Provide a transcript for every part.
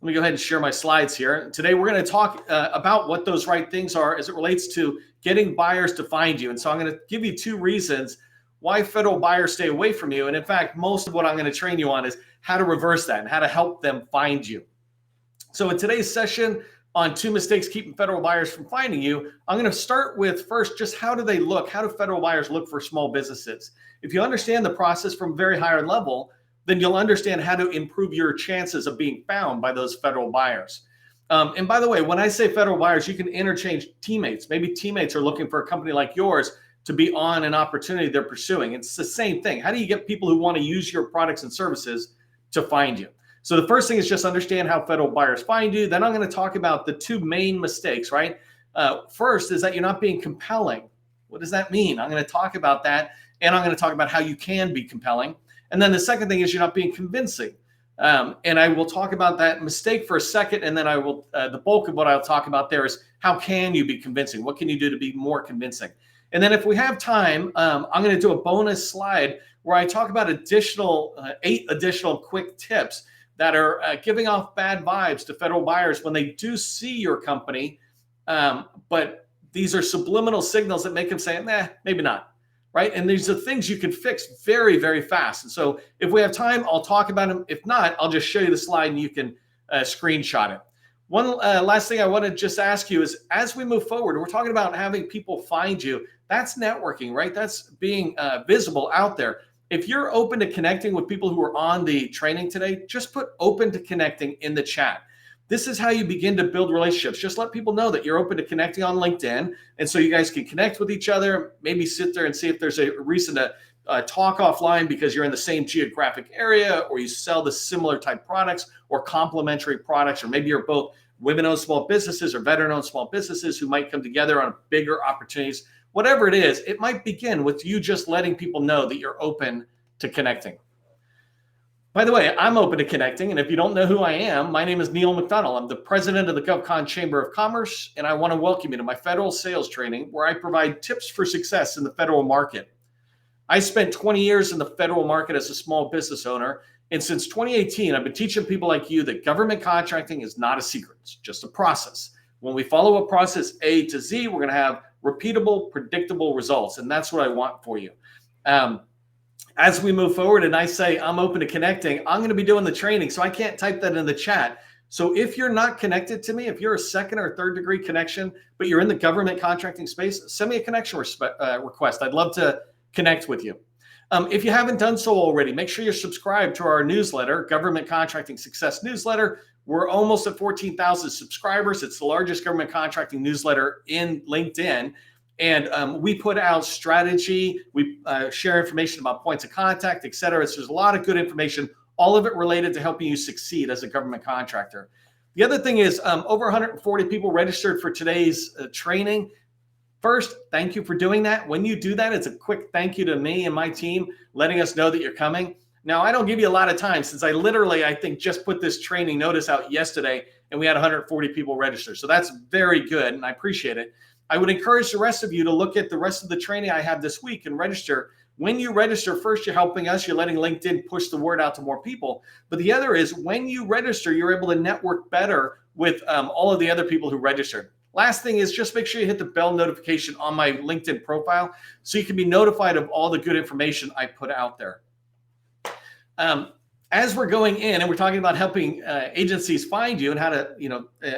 Let me go ahead and share my slides here. Today, we're going to talk about what those right things are as it relates to getting buyers to find you. And so I'm going to give you 2 reasons why federal buyers stay away from you. And in fact, most of what I'm going to train you on is how to reverse that and how to help them find you. So in today's session on 2 mistakes keeping federal buyers from finding you, I'm going to start with first, just how do they look? How do federal buyers look for small businesses? If you understand the process from a very higher level, then you'll understand how to improve your chances of being found by those federal buyers. And by the way, when I say federal buyers, you can interchange teammates. Maybe teammates are looking for a company like yours to be on an opportunity they're pursuing. It's the same thing. How do you get people who want to use your products and services to find you? So the first thing is just understand how federal buyers find you. Then I'm going to talk about the 2 main mistakes, right? First is that you're not being compelling. What does that mean? I'm going to talk about that, and I'm going to talk about how you can be compelling. And then the second thing is you're not being convincing. And I will talk about that mistake for a second. And then I will, the bulk of what I'll talk about there is how can you be convincing? What can you do to be more convincing? And then if we have time, I'm going to do a bonus slide where I talk about 8 additional quick tips that are giving off bad vibes to federal buyers when they do see your company. But these are subliminal signals that make them say, nah, maybe not. Right? And these are things you can fix very, very fast. And so if we have time, I'll talk about them. If not, I'll just show you the slide and you can screenshot it. One last thing I want to just ask you is, as we move forward, we're talking about having people find you. That's networking, right? That's being visible out there. If you're open to connecting with people who are on the training today, just put open to connecting in the chat. This is how you begin to build relationships. Just let people know that you're open to connecting on LinkedIn. And so you guys can connect with each other, maybe sit there and see if there's a reason to talk offline because you're in the same geographic area, or you sell the similar type products or complementary products, or maybe you're both women-owned small businesses or veteran-owned small businesses who might come together on bigger opportunities. Whatever it is, it might begin with you just letting people know that you're open to connecting. By the way, I'm open to connecting, and if you don't know who I am, my name is 𝗦𝗨𝗕𝗏𝗏𝗏. I'm the president of the GovCon Chamber of Commerce, and I want to welcome you to my federal sales training where I provide tips for success in the federal market. I spent 20 years in the federal market as a small business owner, and since 2018, I've been teaching people like you that government contracting is not a secret. It's just a process. When we follow a process A to Z, we're going to have repeatable, predictable results, and that's what I want for you. As we move forward and I say I'm open to connecting, I'm going to be doing the training, so I can't type that in the chat. So if you're not connected to me, if you're a 2nd or 3rd degree connection, but you're in the government contracting space, send me a connection request. I'd love to connect with you. If you haven't done so already, make sure you're subscribed to our newsletter, Government Contracting Success Newsletter. We're almost at 14,000 subscribers. It's the largest government contracting newsletter in LinkedIn. And we put out strategy, we share information about points of contact, et cetera. So there's a lot of good information, all of it related to helping you succeed as a government contractor. The other thing is over 140 people registered for today's training. First, thank you for doing that. When you do that, it's a quick thank you to me and my team, letting us know that you're coming. Now, I don't give you a lot of time since I think, just put this training notice out yesterday and we had 140 people register. So that's very good and I appreciate it. I would encourage the rest of you to look at the rest of the training I have this week and register. When you register, first, you're helping us. You're letting LinkedIn push the word out to more people. But the other is when you register, you're able to network better with all of the other people who registered. Last thing is just make sure you hit the bell notification on my LinkedIn profile so you can be notified of all the good information I put out there. As we're going in and we're talking about helping agencies find you and how to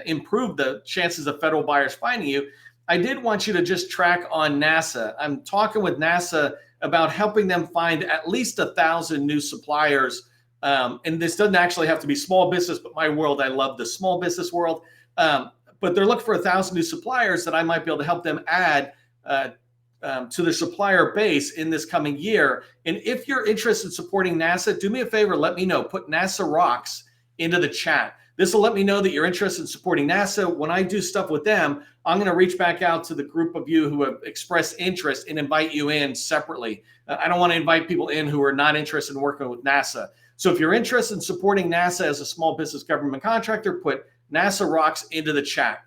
improve the chances of federal buyers finding you, I did want you to just track on NASA. I'm talking with NASA about helping them find at least 1,000 new suppliers. And this doesn't actually have to be small business, but my world, I love the small business world. But they're looking for 1,000 new suppliers that I might be able to help them add to their supplier base in this coming year. And if you're interested in supporting NASA, do me a favor, let me know. Put NASA Rocks into the chat. This will let me know that you're interested in supporting NASA. When I do stuff with them, I'm going to reach back out to the group of you who have expressed interest and invite you in separately. I don't want to invite people in who are not interested in working with NASA. So if you're interested in supporting NASA as a small business government contractor, put NASA Rocks into the chat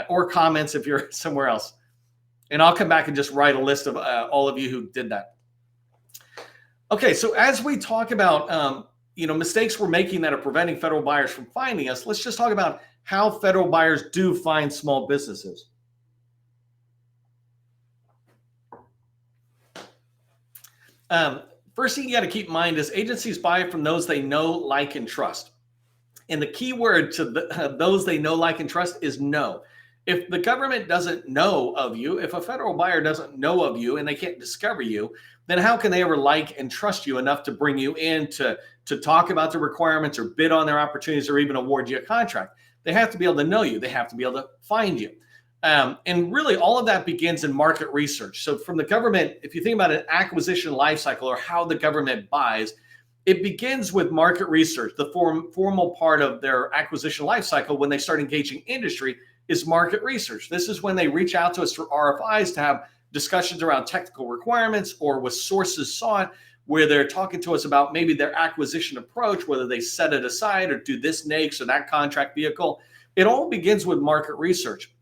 or comments if you're somewhere else. And I'll come back and just write a list of all of you who did that. Okay, so as we talk about mistakes we're making that are preventing federal buyers from finding us, let's just talk about how federal buyers do find small businesses. First thing you got to keep in mind is agencies buy from those they know, like, and trust. And the key word to those they know, like, and trust is know. If the government doesn't know of you, if a federal buyer doesn't know of you and they can't discover you, then how can they ever like and trust you enough to bring you in to talk about the requirements or bid on their opportunities or even award you a contract? They have to be able to know you. They have to be able to find you. And really, all of that begins in market research. So from the government, if you think about an acquisition lifecycle or how the government buys, it begins with market research. The formal part of their acquisition lifecycle when they start engaging industry is market research. This is when they reach out to us for RFIs to have discussions around technical requirements or with sources sought, where they're talking to us about maybe their acquisition approach, whether they set it aside or do this NAICS or that contract vehicle. It all begins with market research.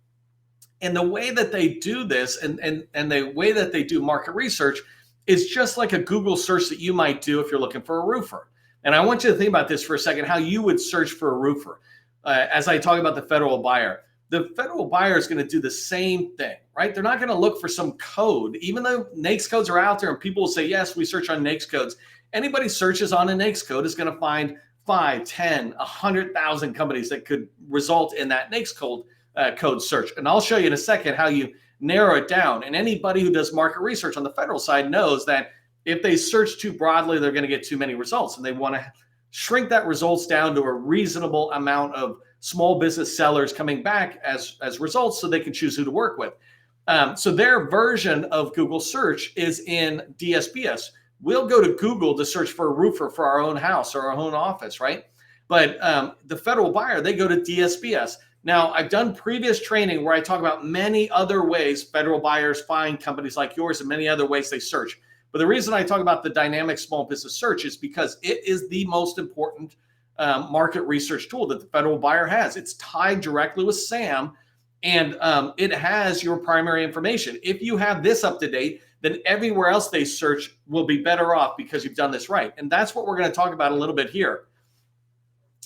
And the way that they do this and the way that they do market research is just like a Google search that you might do if you're looking for a roofer. And I want you to think about this for a second, how you would search for a roofer. As I talk about the federal buyer, the federal buyer is going to do the same thing, right? They're not going to look for some code, even though NAICS codes are out there and people will say, yes, we search on NAICS codes. Anybody searches on a NAICS code is going to find 5, 10, 100,000 companies that could result in that NAICS code search. And I'll show you in a second how you narrow it down. And anybody who does market research on the federal side knows that if they search too broadly, they're going to get too many results. And they want to shrink that results down to a reasonable amount of small business sellers coming back as results so they can choose who to work with. So their version of Google search is in DSPS. We'll go to Google to search for a roofer for our own house or our own office, right? But the federal buyer, they go to DSPS. Now, I've done previous training where I talk about many other ways federal buyers find companies like yours and many other ways they search. But the reason I talk about the dynamic small business search is because it is the most important market research tool that the federal buyer has. It's tied directly with SAM, and it has your primary information. If you have this up to date, then everywhere else they search will be better off because you've done this right. And that's what we're going to talk about a little bit here.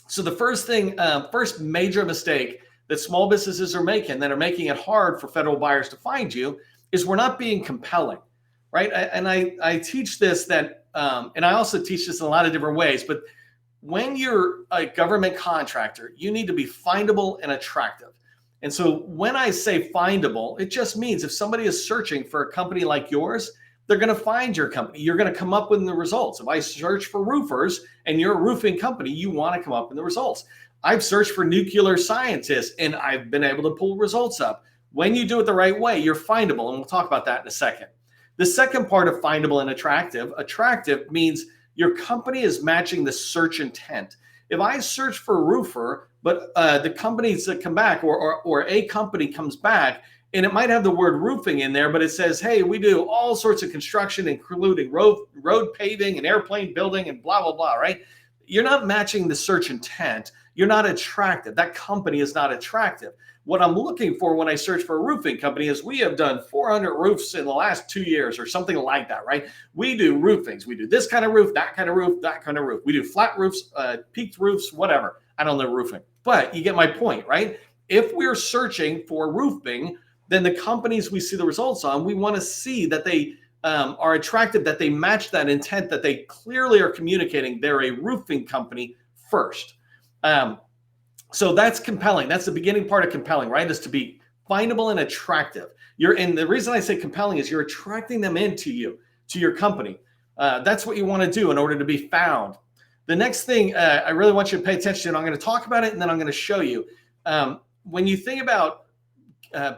So the first major mistake that small businesses are making that are making it hard for federal buyers to find you is we're not being compelling, right? And I teach this and I also teach this in a lot of different ways, but when you're a government contractor, you need to be findable and attractive. And so when I say findable, it just means if somebody is searching for a company like yours, they're going to find your company. You're going to come up with the results. If I search for roofers and you're a roofing company, you want to come up with the results. I've searched for nuclear scientists and I've been able to pull results up. When you do it the right way, you're findable. And we'll talk about that in a second. The second part of findable and attractive means your company is matching the search intent. If I search for a roofer, but the companies that come back or a company comes back and it might have the word roofing in there, but it says, hey, we do all sorts of construction, including road paving and airplane building and blah, blah, blah, right? You're not matching the search intent. You're not attractive. That company is not attractive. What I'm looking for when I search for a roofing company is we have done 400 roofs in the last 2 years or something like that, right? We do roofings. We do this kind of roof, that kind of roof, that kind of roof. We do flat roofs, peaked roofs, whatever. I don't know roofing. But you get my point, right? If we're searching for roofing, then the companies we see the results on, we want to see that they are attractive, that they match that intent, that they clearly are communicating they're a roofing company first. So that's compelling. That's the beginning part of compelling, right? Is to be findable and attractive. And the reason I say compelling is you're attracting them into you, to your company. That's what you want to do in order to be found. The next thing I really want you to pay attention to, I'm going to talk about it and then I'm going to show you. When you think about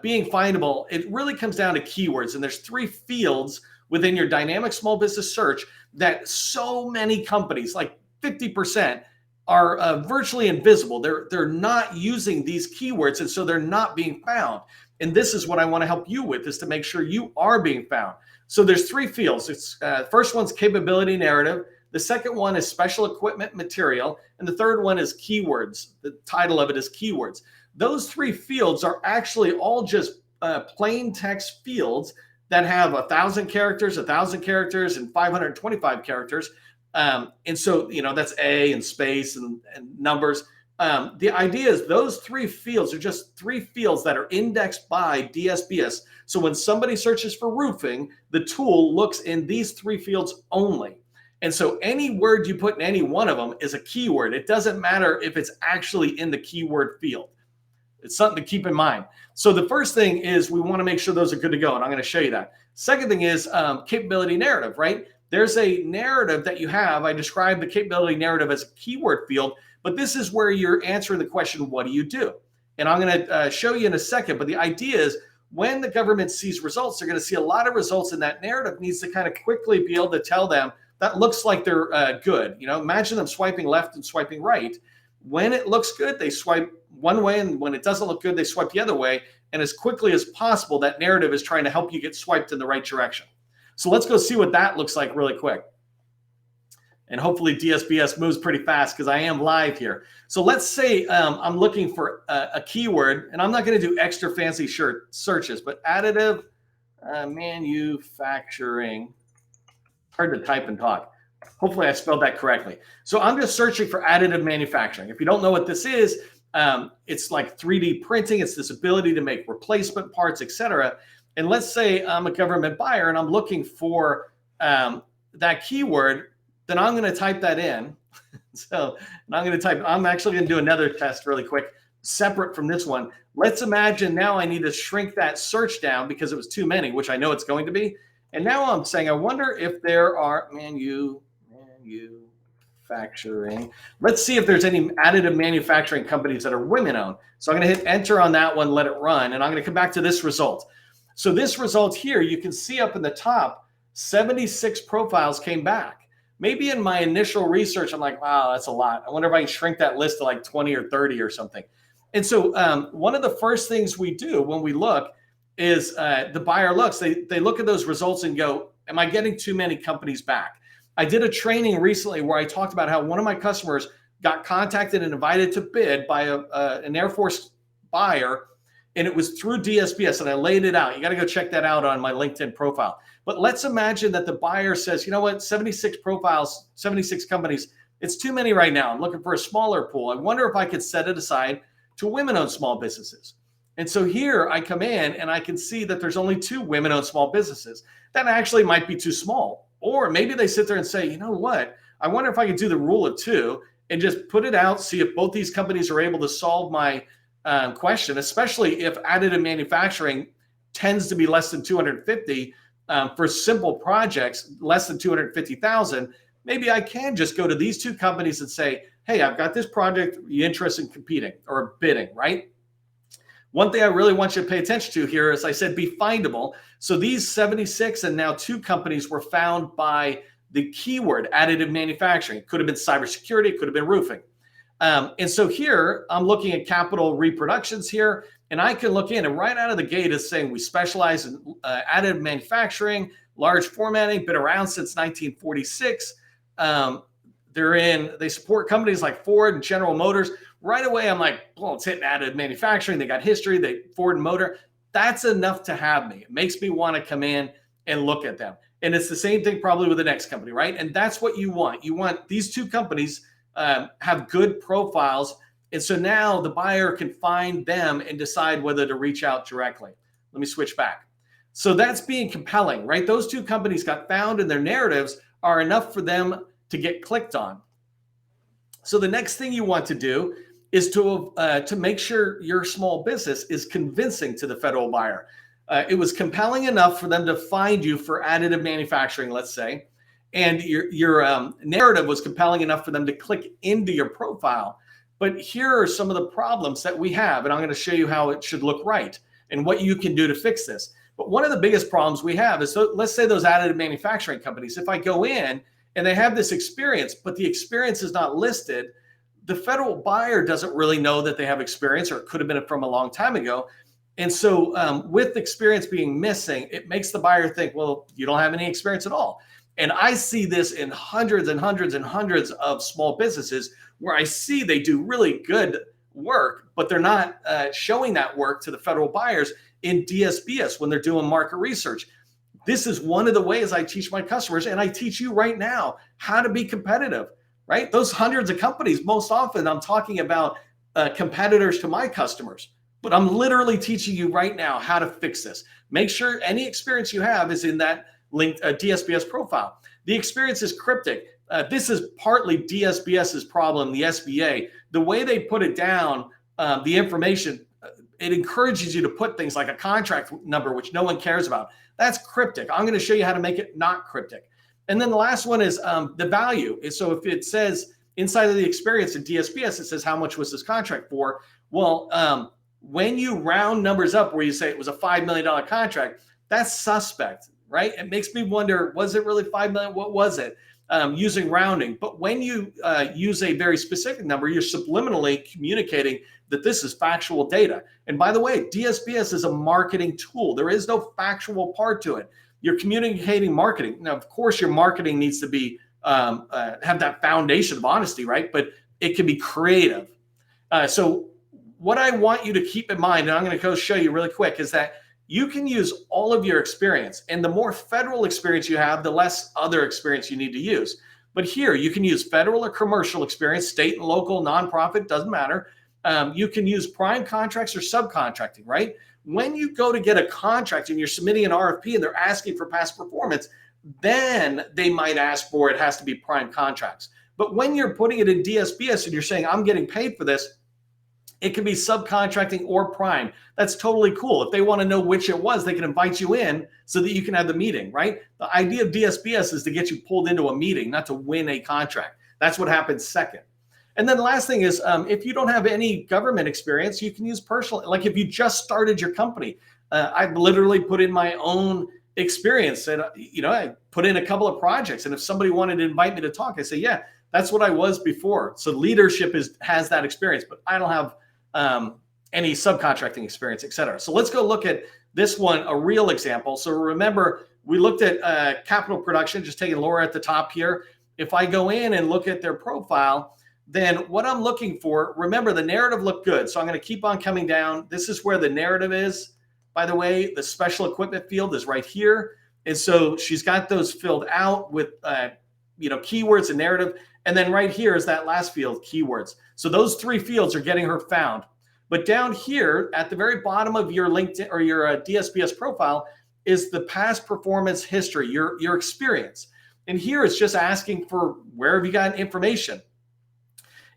being findable, it really comes down to keywords. And there's 3 fields within your dynamic small business search that so many companies, like 50%, are virtually invisible. They're not using these keywords, and so they're not being found. And this is what I want to help you with, is to make sure you are being found. So there's 3 fields. It's first one's capability narrative. The second one is special equipment material. And the third one is keywords. The title of it is keywords. Those 3 fields are actually all just plain text fields that have 1,000 characters, 1,000 characters, and 525 characters. And so, that's A and space and numbers. The idea is those three fields are just three fields that are indexed by DSBS. So when somebody searches for roofing, the tool looks in these three fields only. And so any word you put in any one of them is a keyword. It doesn't matter if it's actually in the keyword field. It's something to keep in mind. So the first thing is we want to make sure those are good to go, and I'm going to show you that. Second thing is capability narrative, right? There's a narrative that you have. I described the capability narrative as a keyword field, but this is where you're answering the question, what do you do? And I'm going to show you in a second, but the idea is when the government sees results, they're going to see a lot of results, and that narrative needs to kind of quickly be able to tell them that looks like they're good. Imagine them swiping left and swiping right. When it looks good, they swipe one way, and when it doesn't look good, they swipe the other way. And as quickly as possible, that narrative is trying to help you get swiped in the right direction. So let's go see what that looks like really quick. And hopefully DSBS moves pretty fast because I am live here. So let's say I'm looking for a keyword, and I'm not going to do extra fancy searches, but additive manufacturing. Hard to type and talk. Hopefully I spelled that correctly. So I'm just searching for additive manufacturing. If you don't know what this is, it's like 3D printing. It's this ability to make replacement parts, etc. And let's say I'm a government buyer and I'm looking for that keyword, then I'm going to type that in. I'm actually going to do another test really quick, separate from this one. Let's imagine now I need to shrink that search down because it was too many, which I know it's going to be. And now I'm saying, I wonder if there are manufacturing. Let's see if there's any additive manufacturing companies that are women-owned. So I'm going to hit enter on that one, let it run, and I'm going to come back to this result. So this result here, you can see up in the top, 76 profiles came back. Maybe in my initial research, I'm like, wow, that's a lot. I wonder if I can shrink that list to like 20 or 30 or something. And so one of the first things we do when we look is the buyer looks, they look at those results and go, am I getting too many companies back? I did a training recently where I talked about how one of my customers got contacted and invited to bid by an Air Force buyer, and it was through DSBS, and I laid it out. You got to go check that out on my LinkedIn profile. But let's imagine that the buyer says, you know what, 76 profiles, 76 companies, it's too many right now. I'm looking for a smaller pool. I wonder if I could set it aside to women-owned small businesses. And so here I come in and I can see that there's only 2 women-owned small businesses. That actually might be too small. Or maybe they sit there and say, you know what, I wonder if I could do the rule of 2 and just put it out, see if both these companies are able to solve my question, especially if additive manufacturing tends to be less than 250 for simple projects, less than 250,000. Maybe I can just go to these 2 companies and say, hey, I've got this project. Are you interested in competing or bidding, right? One thing I really want you to pay attention to here, as I said, be findable. So these 76 and now 2 companies were found by the keyword additive manufacturing. It could have been cybersecurity. It could have been roofing. And so here I'm looking at capital reproductions here, and I can look in and right out of the gate is saying we specialize in additive manufacturing, large formatting, been around since 1946. They support companies like Ford and General Motors. Right away, I'm like, well, it's hitting additive manufacturing. They got history, Ford Motor. That's enough to have me. It makes me want to come in and look at them. And it's the same thing probably with the next company, right? And that's what you want. You want these 2 companies have good profiles. And so now the buyer can find them and decide whether to reach out directly. Let me switch back. So that's being compelling, right? Those 2 companies got found and their narratives are enough for them to get clicked on. So the next thing you want to do is to make sure your small business is convincing to the federal buyer. It was compelling enough for them to find you for additive manufacturing, let's say, and your narrative was compelling enough for them to click into your profile. But here are some of the problems that we have, and I'm going to show you how it should look right and what you can do to fix this. But one of the biggest problems we have is, so let's say those additive manufacturing companies, if I go in and they have this experience, but the experience is not listed, the federal buyer doesn't really know that they have experience, or it could have been from a long time ago. And so with experience being missing, it makes the buyer think, well, you don't have any experience at all. And I see this in hundreds and hundreds and hundreds of small businesses where I see they do really good work, but they're not showing that work to the federal buyers in DSBS when they're doing market research. This is one of the ways I teach my customers, and I teach you right now how to be competitive, right? Those hundreds of companies, most often I'm talking about competitors to my customers, but I'm literally teaching you right now how to fix this. Make sure any experience you have is in that linked DSBS profile. The experience is cryptic. This is partly DSBS's problem, the SBA. The way they put it down, the information, it encourages you to put things like a contract number, which no one cares about. That's cryptic. I'm going to show you how to make it not cryptic. And then the last one is the value. So if it says inside of the experience in DSBS, it says how much was this contract for? Well, when you round numbers up where you say it was a $5 million contract, that's suspect, right? It makes me wonder, was it really $5 million? What was it? Using rounding. But when you use a very specific number, you're subliminally communicating that this is factual data. And by the way, DSBS is a marketing tool. There is no factual part to it. You're communicating marketing. Now, of course, your marketing needs to be have that foundation of honesty, right? But it can be creative. So what I want you to keep in mind, and I'm going to go show you really quick, is that you can use all of your experience, and the more federal experience you have, the less other experience you need to use. But here you can use federal or commercial experience, state and local, nonprofit, doesn't matter. You can use prime contracts or subcontracting, right? When you go to get a contract and you're submitting an RFP and they're asking for past performance, then they might ask for it has to be prime contracts. But when you're putting it in DSBS and you're saying, I'm getting paid for this, it can be subcontracting or prime. That's totally cool. If they want to know which it was, they can invite you in so that you can have the meeting, right? The idea of DSBS is to get you pulled into a meeting, not to win a contract. That's what happens second. And then the last thing is, if you don't have any government experience, you can use personal. Like if you just started your company, I've literally put in my own experience, and I put in a couple of projects. And if somebody wanted to invite me to talk, I say, yeah, that's what I was before. So leadership has that experience, but I don't have any subcontracting experience, et cetera. So let's go look at this one, a real example. So remember, we looked at capital production, just taking Laura at the top here. If I go in and look at their profile, then what I'm looking for, remember the narrative looked good. So I'm going to keep on coming down. This is where the narrative is. By the way, the special equipment field is right here. And so she's got those filled out with keywords and narrative. And then right here is that last field, keywords. So those three fields are getting her found. But down here at the very bottom of your LinkedIn or your DSBS profile is the past performance history, your experience. And here it's just asking for where have you gotten information.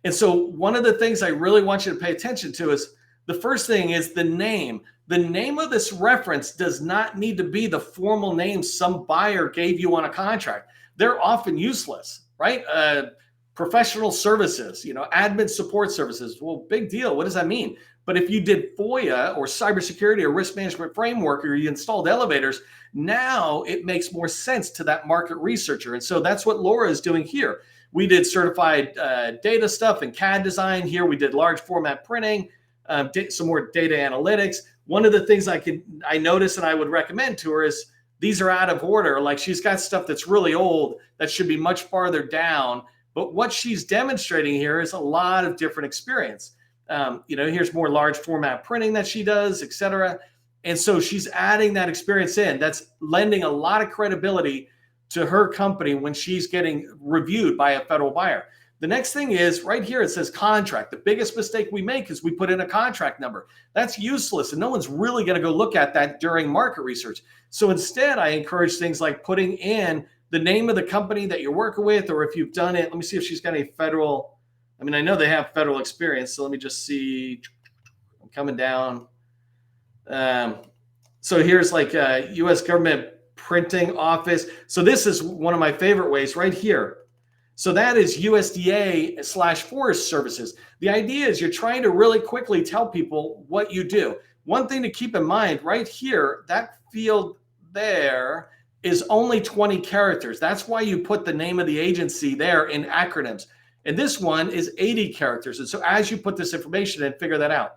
And so one of the things I really want you to pay attention to is the first thing is the name. The name of this reference does not need to be the formal name some buyer gave you on a contract. They're often useless, right? Professional services, admin support services. Well, big deal. What does that mean? But if you did FOIA or cybersecurity or risk management framework, or you installed elevators, now it makes more sense to that market researcher. And so that's what Laura is doing here. We did certified data stuff and CAD design. Here we did large format printing, some more data analytics. One of the things I noticed and I would recommend to her is these are out of order. Like she's got stuff that's really old that should be much farther down. But what she's demonstrating here is a lot of different experience. Here's more large format printing that she does, et cetera. And so she's adding that experience in. That's lending a lot of credibility to her company when she's getting reviewed by a federal buyer. The next thing is right here, it says contract. The biggest mistake we make is we put in a contract number. That's useless, and no one's really going to go look at that during market research. So instead, I encourage things like putting in the name of the company that you're working with, or if you've done it, let me see if she's got any federal. I know they have federal experience, so let me just see. I'm coming down. So here's like U.S. government printing office. So this is one of my favorite ways right here. So that is USDA/Forest Services. The idea is you're trying to really quickly tell people what you do. One thing to keep in mind right here, that field there is only 20 characters. That's why you put the name of the agency there in acronyms. And this one is 80 characters. And so as you put this information in, figure that out.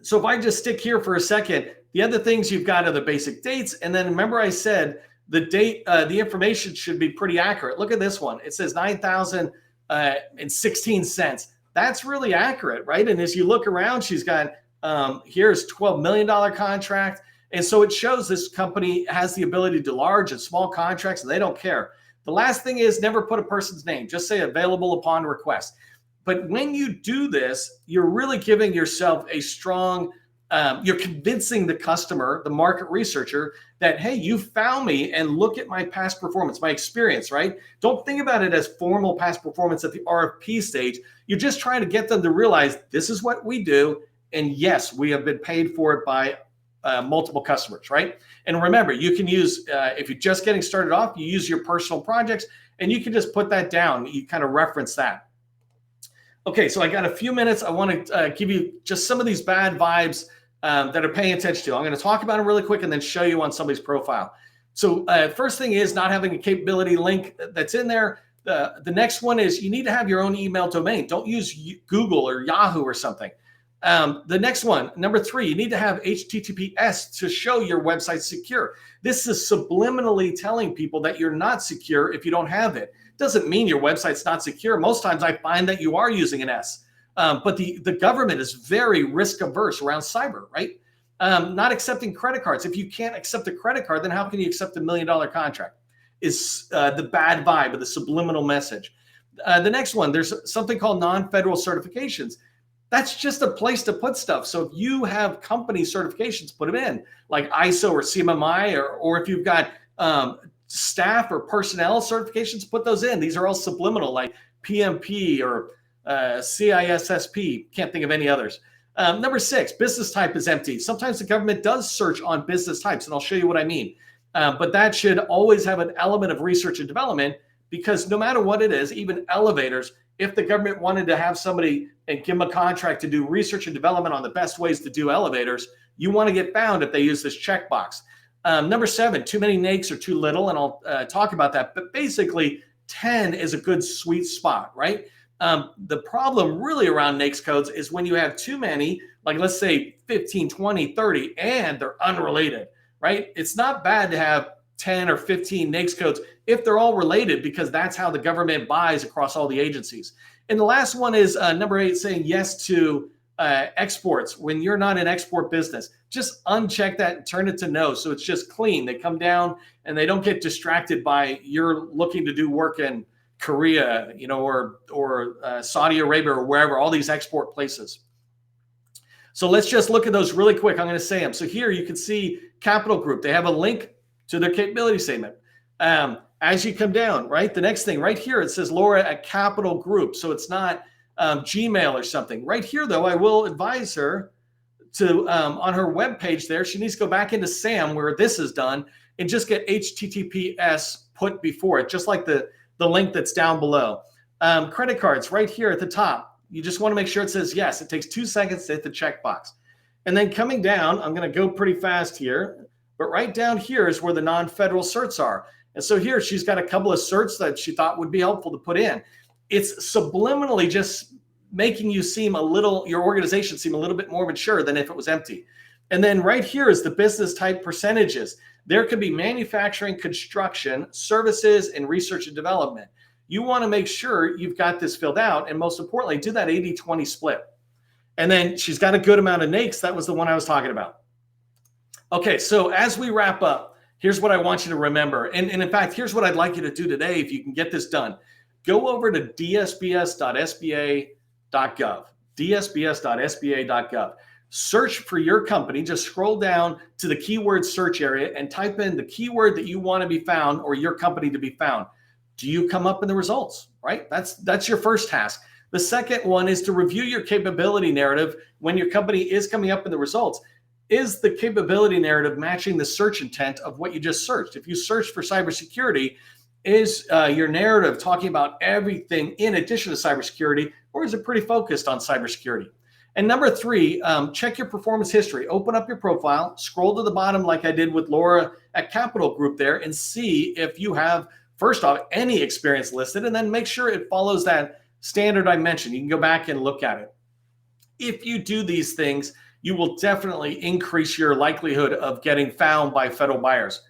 So if I just stick here for a second, the other things you've got are the basic dates. And then remember I said the date, the information should be pretty accurate. Look at this one. It says $9,016. That's really accurate, right? And as you look around, she's got, here's $12 million contract. And so it shows this company has the ability to do large and small contracts, and they don't care. The last thing is never put a person's name. Just say available upon request. But when you do this, you're really giving yourself a strong, you're convincing the customer, the market researcher, that, hey, you found me and look at my past performance, my experience, right? Don't think about it as formal past performance at the RFP stage. You're just trying to get them to realize this is what we do. And yes, we have been paid for it by multiple customers, right? And remember, you can use, if you're just getting started off, you use your personal projects and you can just put that down. You kind of reference that. Okay, so I got a few minutes. I want to give you just some of these bad vibes that are paying attention to. I'm going to talk about them really quick and then show you on somebody's profile. So first thing is not having a capability link that's in there. The next one is you need to have your own email domain. Don't use Google or Yahoo or something. The next one, number 3, you need to have HTTPS to show your website secure. This is subliminally telling people that you're not secure if you don't have it. Doesn't mean your website's not secure. Most times I find that you are using an S. But the government is very risk averse around cyber, right? Not accepting credit cards. If you can't accept a credit card, then how can you accept $1 million contract? Is the bad vibe of the subliminal message. The next one, there's something called non-federal certifications. That's just a place to put stuff. So if you have company certifications, put them in, like ISO or CMMI, or if you've got staff or personnel certifications, put those in. These are all subliminal, like PMP or CISSP. Can't think of any others. Number 6, business type is empty. Sometimes the government does search on business types, and I'll show you what I mean. But that should always have an element of research and development, because no matter what it is, even elevators, if the government wanted to have somebody and give them a contract to do research and development on the best ways to do elevators, you want to get found if they use this checkbox. Number 7, too many NAICS or too little, and I'll talk about that. But basically, 10 is a good sweet spot, right? The problem really around NAICS codes is when you have too many, like let's say 15, 20, 30, and they're unrelated, right? It's not bad to have 10 or 15 NAICS codes if they're all related, because that's how the government buys across all the agencies. And the last one is number 8, saying yes to exports. When you're not an export business, just uncheck that and turn it to no. So it's just clean. They come down and they don't get distracted by you're looking to do work in Korea, you know, or Saudi Arabia or wherever, all these export places. So let's just look at those really quick. I'm going to say them. So here you can see Capital Group. They have a link to their capability statement. As you come down, right, the next thing right here, it says Laura at Capital Group. So it's not Gmail or something. Right here, though, I will advise her to, on her webpage there, she needs to go back into SAM where this is done and just get HTTPS put before it, just like the link that's down below. Credit cards right here at the top. You just want to make sure it says yes. It takes 2 seconds to hit the checkbox. And then coming down, I'm going to go pretty fast here, but right down here is where the non-federal certs are. And so here she's got a couple of certs that she thought would be helpful to put in. It's subliminally just making you seem a little, your organization seem a little bit more mature than if it was empty. And then right here is the business type percentages. There could be manufacturing, construction, services, and research and development. You want to make sure you've got this filled out, and most importantly, do that 80-20 split. And then she's got a good amount of NAICS. That was the one I was talking about. Okay, so as we wrap up, here's what I want you to remember. And in fact, here's what I'd like you to do today if you can get this done. Go over to dsbs.sba.gov, dsbs.sba.gov. Search for your company. Just scroll down to the keyword search area and type in the keyword that you want to be found or your company to be found. Do you come up in the results, right? That's your first task. The second one is to review your capability narrative when your company is coming up in the results. Is the capability narrative matching the search intent of what you just searched? If you search for cybersecurity, is your narrative talking about everything in addition to cybersecurity, or is it pretty focused on cybersecurity? And number 3, check your performance history. Open up your profile, scroll to the bottom like I did with Laura at Capital Group there, and see if you have, first off, any experience listed, and then make sure it follows that standard I mentioned. You can go back and look at it. If you do these things, you will definitely increase your likelihood of getting found by federal buyers.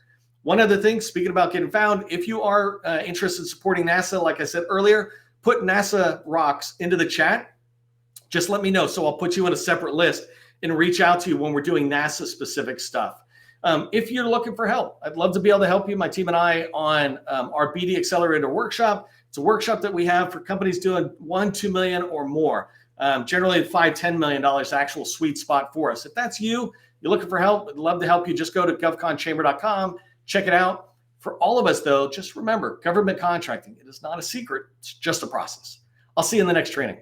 One other thing, speaking about getting found, if you are interested in supporting NASA, like I said earlier, put NASA Rocks into the chat. Just let me know. So I'll put you in a separate list and reach out to you when we're doing NASA specific stuff. If you're looking for help, I'd love to be able to help you, my team and I, on our BD Accelerator workshop. It's a workshop that we have for companies doing 1, 2 million or more. Generally $5, $10 million actual sweet spot for us. If that's you, you're looking for help, I'd love to help you. Just go to govconchamber.com, check it out. For all of us though, just remember, government contracting, it is not a secret. It's just a process. I'll see you in the next training.